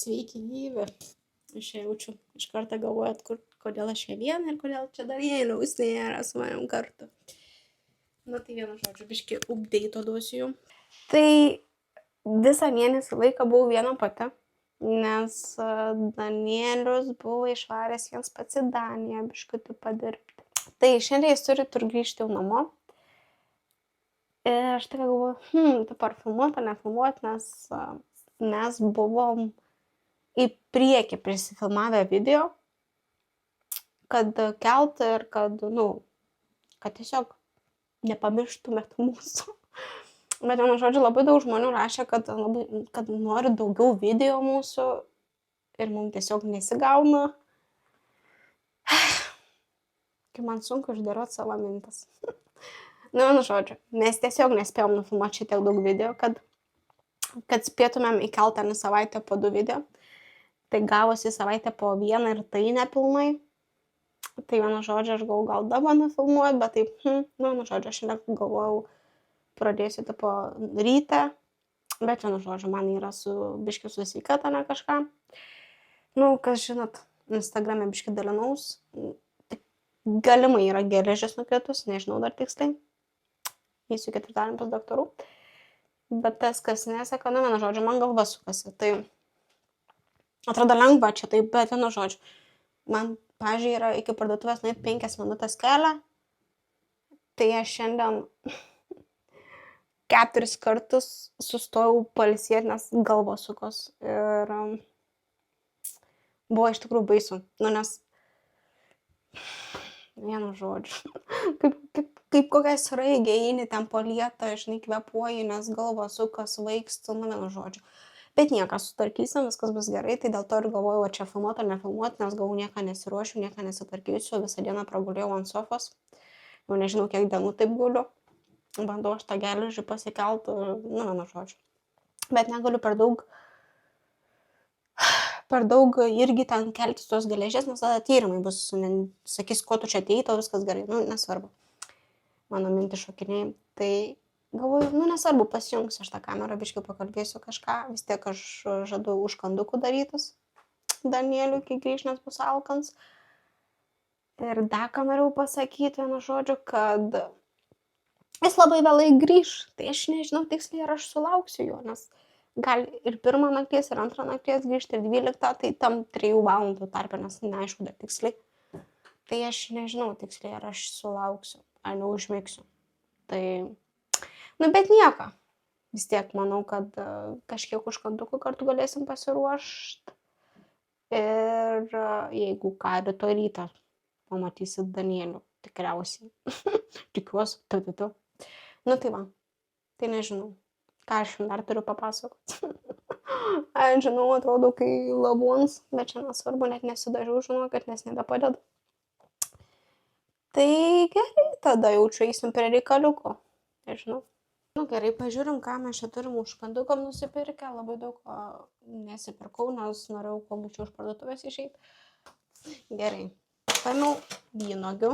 Sveiki, gyvi. Aš čia jaučiu. Iš karto galvojat, kodėl aš čia viena ir kodėl čia dar Jėliaus nėra su manim kartu. Nu tai vienu žodžiu, biški update duosiu jum. Tai visą mėnesį laiką buvau viena pati, nes Danielius buvo išvaręs jiems pats į Daniją biškutį padirbti. Tai šiandien jis turi grįžti jau namo. Ir aš tik galvoju, tu parfilmuot ar nefilmuot, nes mes buvom į priekį prisifilmavę video, kad kelt ir kad tiesiog nepamirštumėt mūsų. Bet vienu žodžiu, labai daug žmonių rašė, kad nori daugiau video mūsų ir mums tiesiog nesigauna. Kai man sunku išdėliot savo mintis. Vienu žodžiu, mes tiesiog nespėjom nufilmuoti šitiek daug video, kad spėtumėm įkelt ten savaitę po 2 video. Tai gavosi savaitę po 1 ir tai nepilnai. Tai vienu žodžiu, aš galvoju, gal dabar nufilmuoju, bet taip, vienu žodžiu, aš šiandien galvojau, pradėsiu tipo ryte, bet vienu žodžiu, man yra biški su sveikata, ne kažką. Kas žinot, Instagram'e biški dalinaus, galimai yra geležis nukritus, nežinau dar tiksliai. Eisiu 4 pas daktarų. Bet tas, kas neseka, vienu žodžiu, man galva sukasi. Tai atrodo lengva čia taip, bet vienu žodžiu. Man, pavyzdžiui, yra iki parduotuvės nueit 5 minutės kelią. Tai aš šiandien 4 kartus sustojau pailsėti, nes galva sukos. Ir buvo iš tikrųjų baisu. Nes vienu žodžiu. Kaip kokia sraigė eini ten po lietą, žinai, kvepuoji, nes galva sukas, vaikstu, vienu žodžiu. Bet nieką sutvarkysim, viskas bus gerai, tai dėl to ir galvojau, čia filmuot ar nefilmuot, nes galvojau, nieką nesiruošiu, nieką nesitvarkysiu, visą dieną pragulėjau ant sofos, jau nežinau, kiek dienų taip guliu, bandau aš tą geležį pasikelt, vienu žodžiu. Bet negaliu per irgi ten keltis tos geležės, nes tada tyrimai bus, sakys, ko tu čia atėjai, tau viskas gerai, nesvarbu. Mano mintis šokinėjai, tai galvoju, nesvarbu, pasijungsiu aš tą kamerą, biškiau pakalbėsiu kažką, vis tiek aš žadu užkandukų darytis Danieliui, kai grįž, nes bus alkans. Ir dar ką norėjau pasakyti, vienu žodžiu, kad jis labai vėlai grįž, tai aš nežinau tiksliai, ar aš sulauksiu jo, nes gali ir 1 nakties, ir 2 nakties grįžti, ir 12, tai tam 3 valandų tarpe, nes neaišku dar tiksliai. Tai aš nežinau tiksliai, ar aš sulauksiu, ar neužmigsiu. Tai bet nieko. Vis tiek manau, kad kažkiek užkandukų kartu galėsim pasiruošti. Ir jeigu ką, rytoj rytą pamatysit Danielių, tikriausiai. Tikiuosi, tai va. Tai nežinau, ką aš dar turiu papasakoti. Žinau, atrodo, kai labuons, bet čia nesvarbu, net nesidažiau, žinau, kad nes nebepadeda. Tai gerai, tada jaučiu eisim prie reikaliuko. Nežinau. Gerai, pažiūrim, ką mes čia turim užkandukam nusipirkę. Labai daug nesipirkau, nes norėjau kuo greičiau iš parduotuvės išeiti. Gerai, paėmiau vynuogių.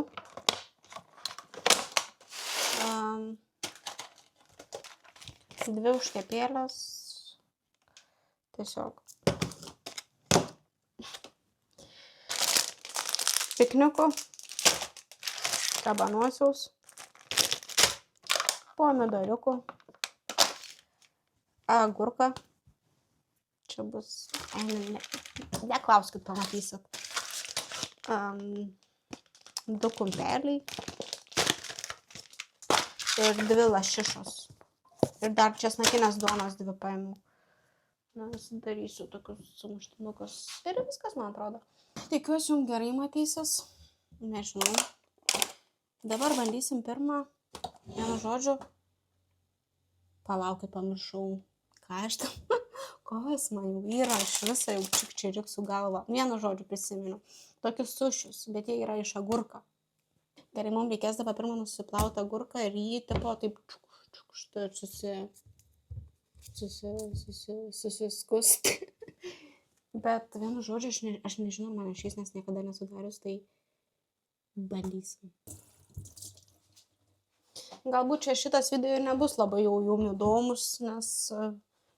2 užkepėlės. Tiesiog. Pikniukų. Kabanosiaus. Pomidoriukų, agurką, čia bus, neklauskit, pamatysit, 2 kumpeliai ir 2 lašišos ir dar česnakinės duonos 2 paėmiau, nes darysiu tokius sumuštinukus ir viskas, man atrodo. Tikiuosi, jums gerai matysis, nežinau, dabar bandysim pirmą. Vienu žodžiu, palaukit, pamiršau, ką aš tam, kojas man jau yra, aš visą jau čikčirik su galva. Vienu žodžiu prisimenu, tokius sušius, bet jie yra iš agurko. Gerai, mums reikės dabar pirmą nusiplauti agurką ir jį tipo taip susiskusti. Bet vienu žodžiu, aš nežinau, man išeis, nes niekada nesudarius, tai bandysim. Galbūt čia šitas video nebus labai jau jum įdomus, nes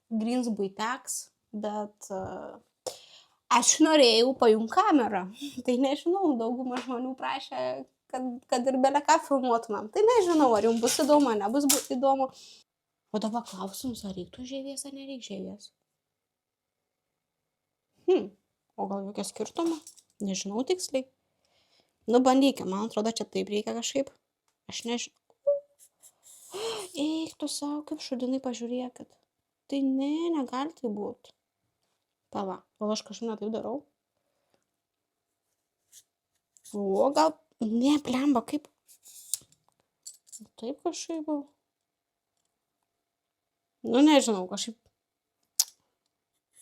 Greensbury teks, bet Aš norėjau pajungti kamerą. Tai nežinau, dauguma žmonių prašė, kad ir belę ką filmuotumėm. Tai nežinau, ar jums bus įdomu, ar nebus įdomu. O dabar klausimus, ar reiktų žievės, ar nereikia žievės. O gal jokio skirtumo? Nežinau tiksliai. Nu, bandykime, man atrodo, čia taip reikia kažkaip. Aš nežinau. Eik tu savo, kaip šudinai pažiūrėkit. Tai negali tai būti. Pala, gal aš kažkaip netaip darau? O gal, ne, blemba, kaip? Taip kažkaip buvo. Nu, nežinau, kažkaip.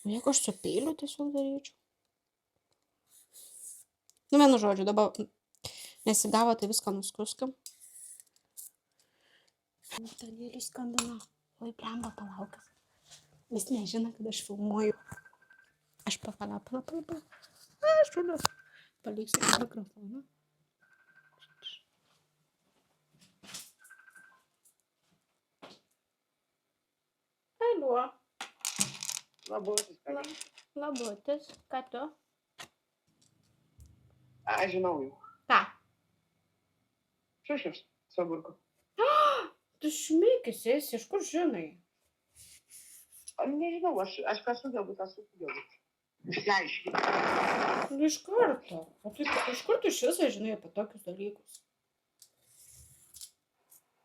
Jeigu aš su peiliu tiesiog daryčiau. Nu, vienu žodžiu, dabar nesigavo, tai viską nuskuskam. Danielius skambina. Oi, blemba, palaukis. Jis nežino, kad aš filmuoju. Aš pala. Aš šuliu. Paliksiu mikrofoną. Alio. Labutis, Labutis. Ką tu? Aš žinau jau. Ką? Šušius su agurku. Tu šmykis esi, iš kur žinai? Nežinau, aš ką sugebu, tą sugebu. Išsiaiškinu. Nu, iš karto. O tu iš kur tu šisai žinai apie tokius dalykus?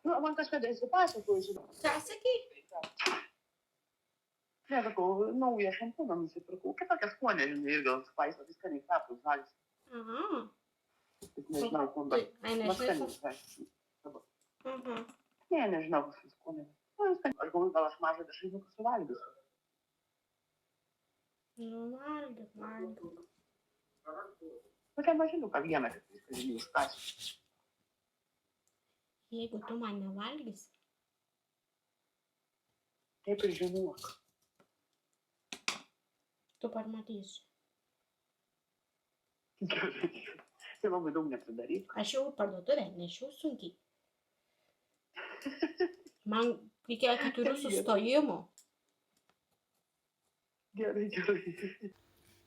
Nu, man kažkada esi pasakoju, žinau. Ką sakai? Ne, sakau, naują šampūną nusipirkau. Kitokią skonę, žinai, ir gal spaiso, viską neįkvapus žalis. Aha. Nežinau, kuo bet. Ai, nežinai. Ne, nežinau, kas skonė. Aš galvoju, gal aš mažą dešrainuką suvalgysiu. Nu, valgyk. Tokia mažiniuką vieną, kad viską žinai užkasiu. Jeigu tu man nevalgysi, Taip ir žinok. tu pamatysi. Tai labai daug nepridaryk. Aš jau parduotuvę nešiau sunkiai. Man reikėjo 4 sustojimų. Gerai.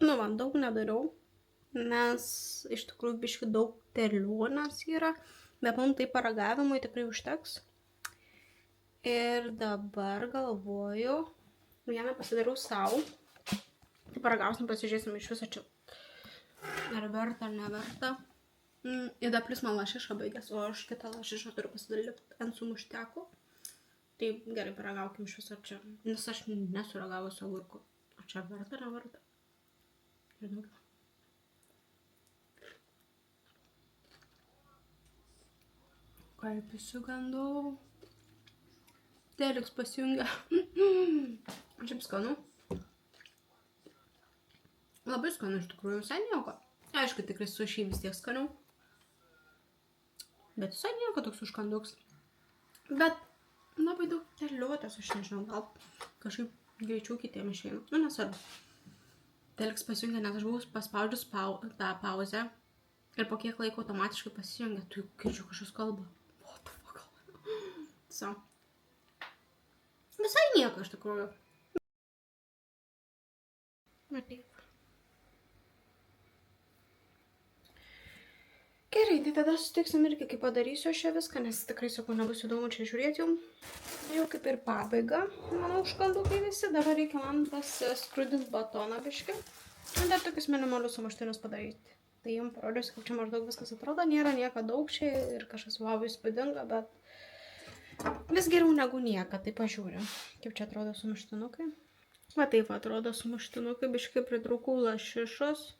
Nu, man daug nedariau, nes iš tikrųjų biški daug terlionas yra, bet man tai paragavimui tikrai užteks. Ir dabar galvoju, vieną pasidariau savo. Tai paragausim, pasižiūrėsim iš viso čia. Ar verta, ar neverta. Ir dar plus man lašiša baigės, o aš kitą lašišą turiu pasidaryti ant sumušteko. Tai gerai, paragaukim iš viso čia. Nes aš nesuragavau su agurku. O čia verta, neverta. Žinau. Kaip įsigandau. Teliks pasijungia. Šiaip skanu. Labai skanu iš tikrųjų, visai nieko. Aišku, tikrai suši vis tiek skaniau. Bet visai nieko toks užkanduks. Bet labai daug terliuotės, aš nežinau, gal kažkaip greičiau kitiem išeina. Nu, nesvarbu. Teliks pasijungia, nes aš buvau paspaudžius tą pauzę. Ir po kiek laiko automatiškai pasijungia. Tu girdžiu kažkas kalba. What the fuck? So. Visai nieko iš tikrųjų. Matyk. Gerai, tai tada sutiksim irgi, kaip padarysiu aš čia viską, nes tikrai, sakau, nebus įdomu čia žiūrėti jau. Jau kaip ir pabaiga, manau, užkandukai visi. Dabar reikia man paskrudinti batoną biškį. Ir dar tokius minimalius sumuštinius padaryti. Tai jums parodysiu, kaip čia maždaug viskas atrodo. Nėra nieko daug čia ir kažkas wow įspūdinga, bet vis geriau negu nieka. Tai pažiūriu, kaip čia atrodo sumuštinukai. Va taip atrodo sumuštinukai, biškį pritrūkau lašišos.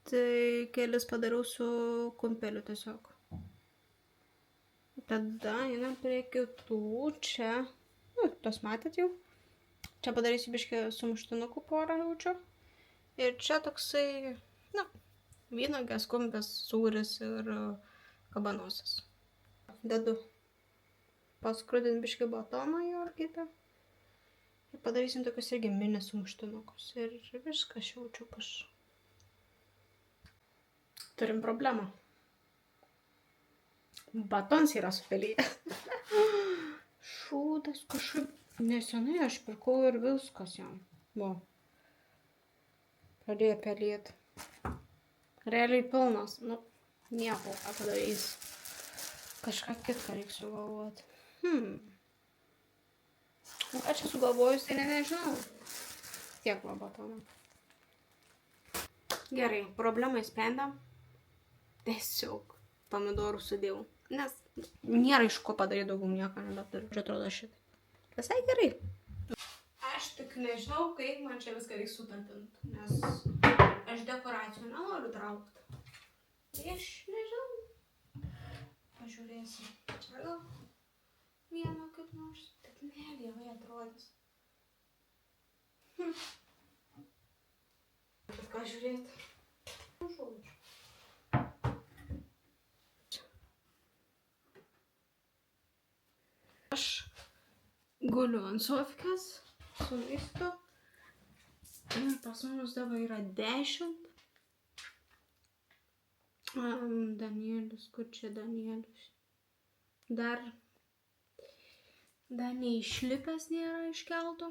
Tai kelis padariau su kumpeliu tiesiog. Tada einam prie kitų. Čia, tos matėt jau. Čia padarysiu biškį sumuštinukų porą jaučiu. Ir čia toksai, vynogės, kumpės, sūris ir kabanosas. Dedu. Paskrudint biškį batoną jo ar kitą. Ir padarysim tokius irgi mini sumuštinukus. Ir viskas jaučiu pas. Turim problemą. Batons yra supelyje. Šūdas kažkaip nesenai aš pirkau ir viskas jam. Buvo. Pradėjo pelėti. Realiai pilnas. Nu, nieko, ką padarys. Kažką kitką reiks sugalvoti. Ką čia sugalvojus, tai nežinau. Tiek va batono. Gerai, problemą įsprendėm. Tiesiog pomidorų sudėjau. Nes nėra iš ko padaryti daugiau nieko, nebeturiu. Čia atrodo šitai. Visai gerai. Aš tik nežinau, kaip man čia viską reiks sutalpinti. Nes aš dekoracijų nenoriu traukti. Tai aš nežinau. Pažiūrėsiu. Čia gal vieną kaip nors. Tik nelievai atrodys. Bet ką žiūrėti? Žodžiu. Aš guliu ant sofkės su maistu. Ir pas mus dabar yra 10. Danielius, kur čia Danielius? Dar neišlipęs nėra iš kelto.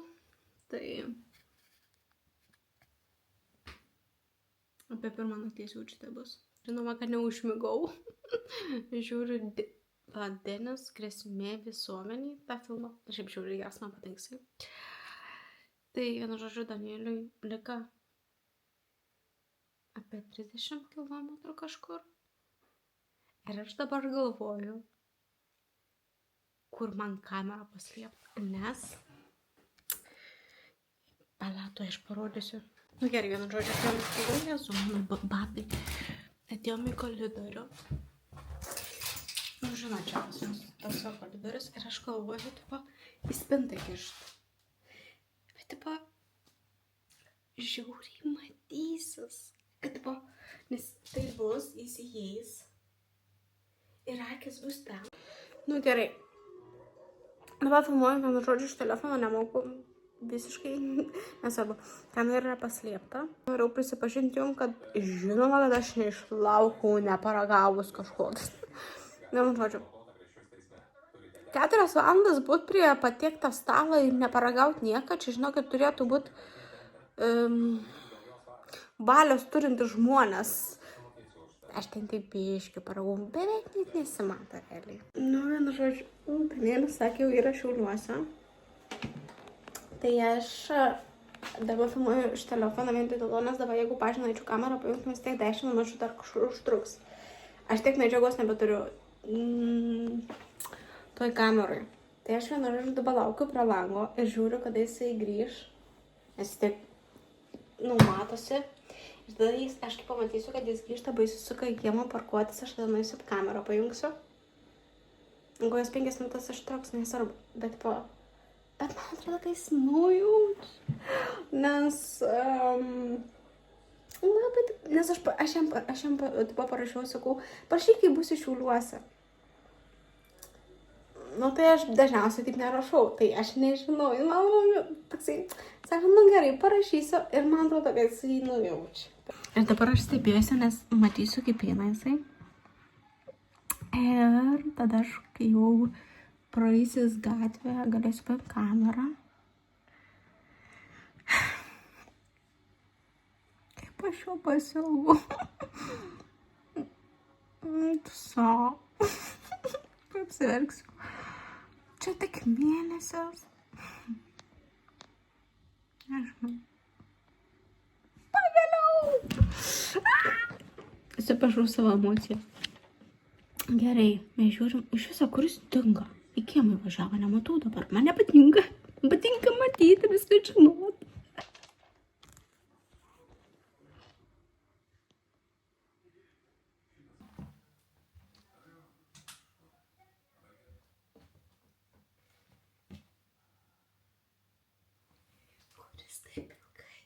Tai apie pirmą nakties jau čia bus. Žinoma, kad neužmigau. Žiūriu Denis grėsmė visuomeniai tą filmą. Šiaip žiūriu, geras man patinksai. Tai vienu žodžiu Danieliui lika apie 30 km kažkur. Ir aš dabar galvoju, kur man kamerą paslėpti. Nes palato aš parodysiu. Nu gerai, vienu žodžiu, atėjom su mano batai. Atėjom į koridorių. Nu, žinot, čia pas mus toks koridorius. Ir aš galvoju, tipo, į spintą kišti. Bet, tipo, žiauriai matysis. Kad, tipo, nes tai bus, jis įeis. Ir akis bus ten. Nu gerai. Dabar filmuoju, vienu žodžiu, iš telefono nemoku. Visiškai nesvarbu. Kamera yra paslėpta. Noriu prisipažinti jums, kad žinoma, kad aš neišlaukau neparagavus kažkoks. Vienu žodžiu. 4 valandas būt prie patiektą stalą ir neparagauti nieką. Čia, žinokit, turėtų būti valios turinti žmonės. Aš ten taip biškiu paragau, beveik net nesimato realiai. Nu, vienu žodžiu, Danielius sakė, jau yra Šiauliuose. Tai aš dabar filmuoju iš telefono vien dėl to, nes dabar jeigu, pavyzdžiui, norėčiau kamerą pajungti, vis tiek 10 minučių dar kažkur užtruks. Aš tiek medžiagos nebeturiu toj kameroj. Tai aš vienu žodžiu dabar laukiu prie lango ir žiūriu, kada jisai grįž. Nes jis tiek, matosi. Ir tada aš kaip pamatysiu, kad jis grįžta, baisisuka į kiemą parkuotis, aš tada nueisiu kamerą pajungsiu. Jeigu jis 5 minutės užtruks, nesvarbu. Bet man atrodo, kad jis nujauč. Nes, nes aš jam parašiau, sakau, parašyk, kai būsi Šiauliuose. Nu, tai aš dažniausiai taip nerašau, tai aš nežinau. Man toksai, sako, nu gerai, parašysiu ir man atrodo, kad jis jį nujauč. Ir dabar aš stebėsiu, nes matysiu, kaip eina jisai. Ir tada aš, kai jau praeisis gatvę, galėsiu paimti kamerą. Kaip aš jau pasiilgau. Savo. Kaip apsiverksiu. Čia tik mėnesius. Nežinau. Pagaliau! Atsiprašau savo emociją. Gerai, mes žiūrim, iš viso, kuris dingo. Į kiemą važiavo, nematau dabar. Man nepatinka. Patinka matyti, viską žinoti. Kuris taip ilgai?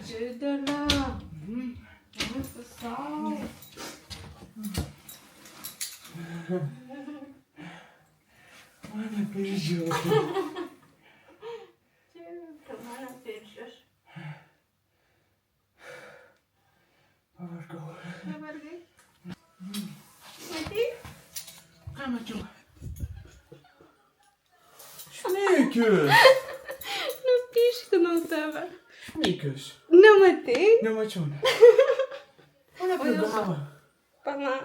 Didelė. Mūsų sau. Mane piržiukai. Čia mano pirščius. Pavargau. Pavargai? Matai? Ką mačiau? Šmeikius. Nupiškinau tave. Šmeikius. Nematai? Nemačiau. Mane prigavo. Pana.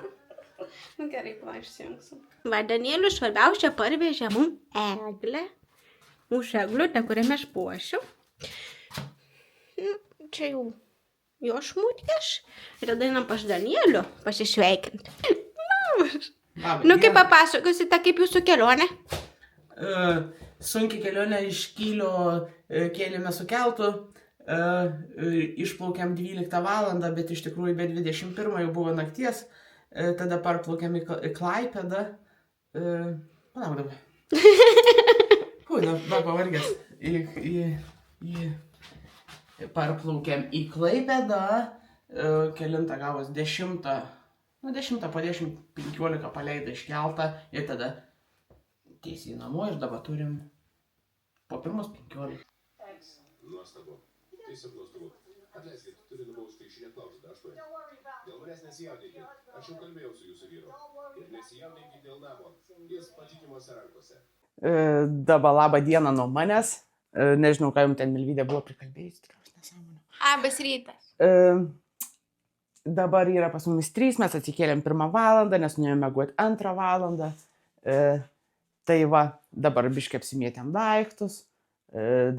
Nu gerai, išsijungsiu. Va, Danielius svarbiausia parvežė mum eglę. Mūsų eglutę, kurią mes puošiu. Čia jau jo šmutkės. Ir tada einam pas Danielių pasisveikinti. Nu, kaip papasakosite, kaip jūsų kelionė? Sunkiai kelionę iš Kylio kėlėme su keltu. Išplaukėm 12 valandą, bet iš tikrųjų be 21 jau buvo nakties. Tada parplaukėm į Klaipėdą. Palauk dabar. Va, pavargęs. Parplaukėm į Klaipėdą. Kelintą gavos 10. Nu, 10 po 10:15 paleido iš keltą. Ir tada tiesiai namo ir dabar turim po pirmos 15. Nuostabu. Tiesiog nuostabu. Atleiskit, turiu nubausti iš neklausyti, aš tuoj. Dėl manęs nesijaudinkit. Aš jau kalbėjau su jūsų vyru. Ir nesijaudinkit dėl namo. Jis patikimuose rankose. Dabar labą dieną nuo manęs. Nežinau, ką jums ten Milvydė buvo prikalbėjus, tikriausiai nesąmonė. Labas rytas. Dabar yra pas mumis 3, mes atsikėlėm 1 valandą, nes nuėjome miegoti 2 valandą. Tai va, dabar biškai apsimėtėm daiktus.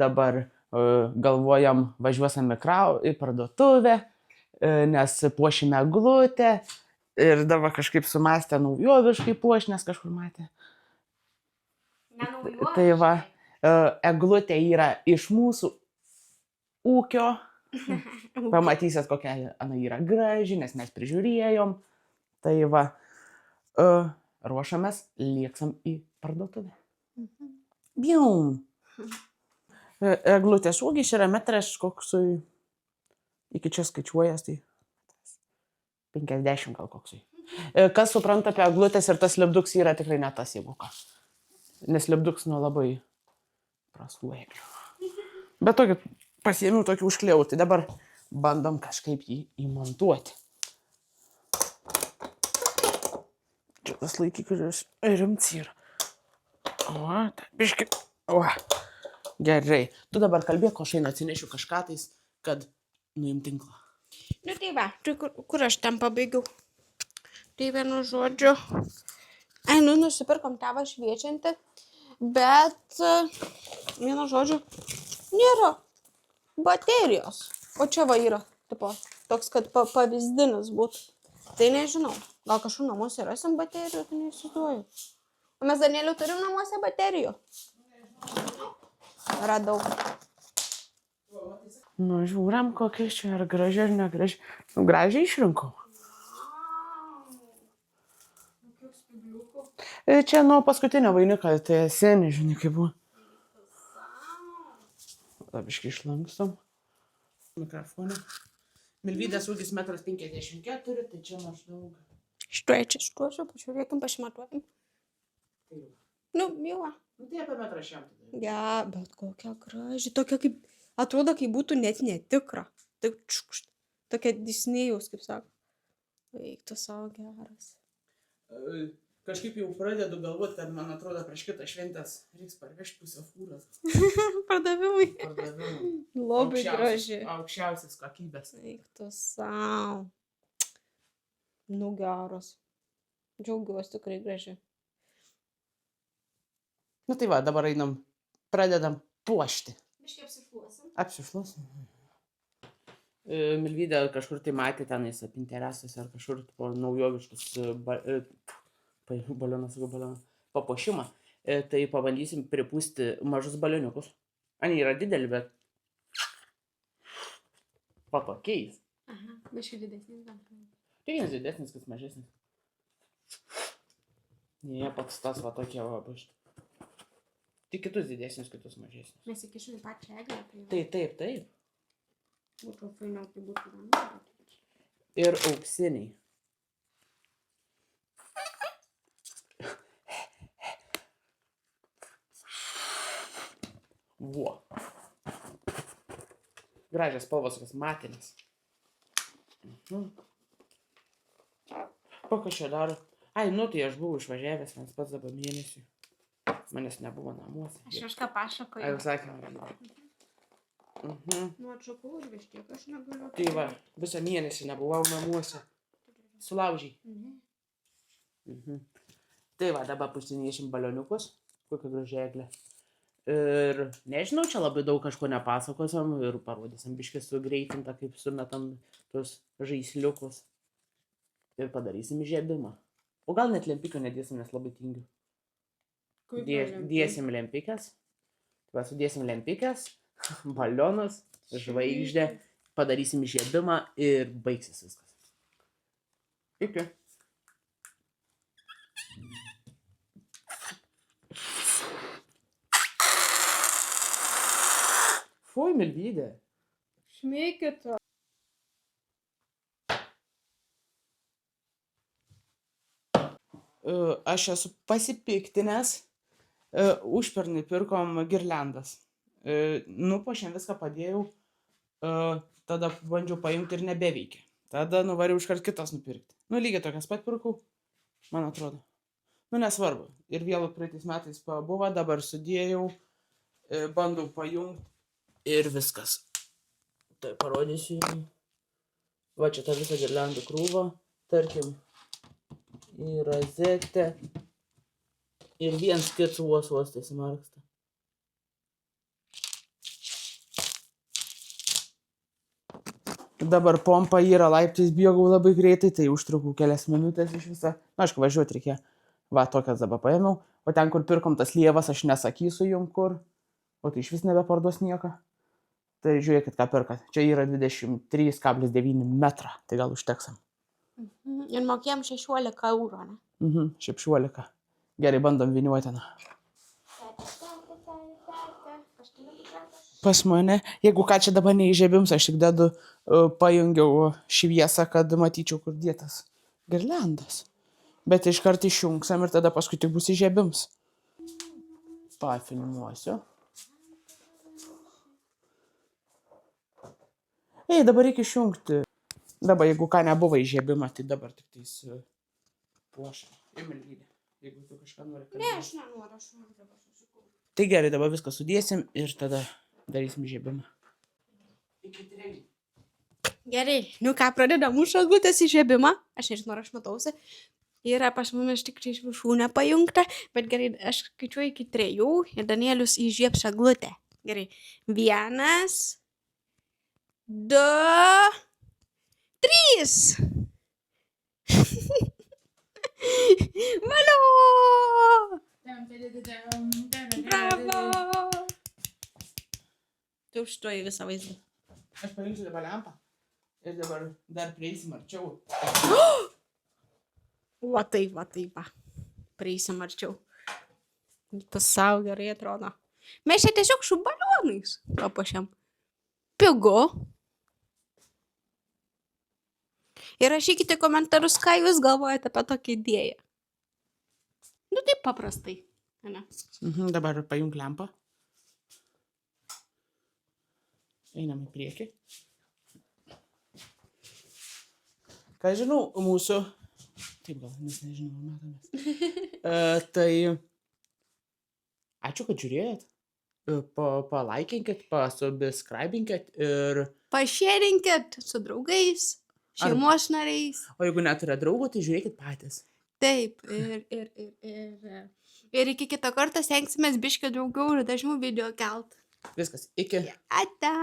Dabar galvojam, važiuosim į parduotuvę, nes puošime eglutę. Ir dabar kažkaip sumastė naujoviškai puoš, nes kažkur matė. Tai va, eglutė yra iš mūsų ūkio. Pamatysit, kokia ana yra graži, nes mes prižiūrėjom. Tai va, ruošiamės, lėksam į parduotuvę. Bium. Eglutės ūgis yra metras koksui, iki čia skaičiuojas, tai 50 gal koksui. Kas supranta apie eglutės ir tas lipduks yra tikrai ne tas jėguka. Nes lipduks nuo labai prastų eglių. Bet tokį pasiėmiau tokį užkliau, tai dabar bandom kažkaip jį įmontuoti. Čia tas laikiklis rimts yra. O, tai biškai. O, gerai. Tu dabar kalbėk, o aš einu atsinešiu kažką tais, kad nuim tinklą. Nu tai va, tai kur aš ten pabaigiau? Tai vienu žodžiu. Nu, nusipirkom tavą šviečiantį, bet vienu žodžiu nėra baterijos. O čia va yra, tipo, toks, kad pavyzdinis būtų. Tai nežinau, gal kažkur namuose rasim baterijų, tai neįsivaizduoju. O mes Danieliu turim namuose baterijų? Radau. Nu, žiūram, kokia čia, ar graži, ar negraži. Nu, gražiai išrinkau. Čia nuo paskutinio vainiką, tai seniai, žinai, kaip buvo. Labiškai išlankstom. Mikrofoną. Milvydės ūgis 1,54 m, tai čia maždaug. Štuosiu, pažiūrėkim, pasimatuokim. Nu, jau. Nu, tai apie 1,1 m. Ja, bet kokia graži, tokia kaip, atrodo, kaip būtų net netikra. Taip, čukšt, tokia Disnėjaus, kaip sako. Eik tu savo geras. Kažkaip jau pradedu galvoti, kad man atrodo prieš kitą šventės reiks parvežti pusę fūros. Pardavimai. Pardavimų. Labai graži. Aukščiausias kokybės. Eik tu savo. Nu, geras. Džiaugiuosi, tikrai graži. Nu tai va, dabar einam, pradedam puošti. Biškai apsišluosim. Apsišluosim. Milvydė kažkur tai matė tenais Pinterestuose ar kažkur po naujoviškus papuošimą. Tai pabandysim pripūsti mažus balioniukus. Ani yra didelį, bet patokiais. Aha, biškai didesnis gal. Tai vienas didesnis, kas mažesnis. Jie pats tas va tokie va pašti. Tik kitus didesnius, kitus mažesnius. Mes įkišim į pačią eglę. Taip. Būtų fainiau, tai būtų viena. Ir auksiniai. Vo. Gražias spalvos, tokios matinės. Kokią čia daro? Ai, nu tai aš buvau išvažiavęs, nes pats dabar mėnesiui. Manęs nebuvo namuose. Aš kažką Ai, pasakoju. jau sakėme. Nu, atšokau ir vis tiek aš negaliu. Tai va, visą mėnesį nebuvau namuose. Sulaužiai. Tai va, dabar pusinėšim balioniukus. Kokia gražia eglė. Ir nežinau, čia labai daug kažko nepasakosim ir parodysim biškį sugreitinta, kaip sumetam tuos žaisliukus. Ir padarysim įžiebimą. O gal net lempikio nedėsim, nes labai tingiu. Dėsim lempikės. Va, sudėsim lempikės, balionus, žvaigždę, padarysim įžiebimą ir baigsis viskas. Iki. Fui, Milvydė. Šmėkit. Aš esu pasipiktinęs. Užpernai pirkom girliandas. Nupuošėm viską padėjau. Tada bandžiau paimti ir nebeveikia. Tada nuvariau iškart kitas nupirkti. Nu, lygiai tokias pat pirkau, man atrodo. Nu, nesvarbu. Ir vėl praeitais metais pabuvo, dabar sudėjau, bandau pajungti ir viskas. Tai parodysiu jums. Va, čia ta visa girliandų krūva, tarkim, į rozetę. Ir viens kits vos įsimarksta. Dabar pompa yra laiptais bėgau labai greitai, tai užtrukau kelias minutės iš viso. Na, aišku, važiuoti reikėjo. Va, tokias dabar paėmiau. O ten, kur pirkom tas lievas, aš nesakysiu jum kur. O tai iš vis nebeparduos nieko. Tai žiūrėkit, ką perkat. Čia yra 23,9 metrą. Tai gal užteksam. Ir mokėjom 16 eurų, ne? Šiaip 16. Gerai, bandom viniuotiną. Pas mane, jeigu ką čia dabar neįžiebims, aš tik dedu, pajungiau šviesą, kad matyčiau, kur dėtas girliandas. Bet iškart išjungsim ir tada paskui tik bus įžiebims. Pafilmuosiu. Ei, dabar reikia išjungti. Dabar, jeigu ką nebuvo įžiebimą, tai dabar tik tais puošia. Emilvydė, jeigu tu kažką nori kalbėti. Ne, aš nenoriu, aš noriu dabar susikūrti. Tai gerai, dabar viską sudėsim ir tada darysim įžiebimą. Iki 3. Gerai, nu ką, pradedam mūsų eglutės įžiebimą. Aš nežinau, ar aš matausi. Yra pas mumis tik iš viršūnė pajungta, bet gerai, aš skaičiuoju iki 3 ir Danielius įžiebs eglutę. Gerai, 1, 2, 3. Valio! Bravo! Tu užtuoji visą vaizdą. Aš paimsiu dabar lempą ir dabar dar prieisim arčiau. Va taip, va. Prieisim arčiau. Tas savo gerai atrodo. Mes čia tiesiog su balionais papuošiam. Pigu. Ir rašykite komentarus, ką jūs galvojate apie tokią idėją. Nu taip paprastai. Ne? Dabar pajung lempą. Einam į priekį. Ką žinau, mūsų... Taip gal, nes nežinau, matomės. Tai... Ačiū, kad žiūrėjot. Palaikinkit, pasubscribinkit ir... Pašėrinkit su draugais, šeimos nariais. O jeigu neturite draugų, tai žiūrėkit patys. Taip, ir iki kito karto stengsimės biškį daugiau ir dažniau video kelt. Viskas, iki. Ata!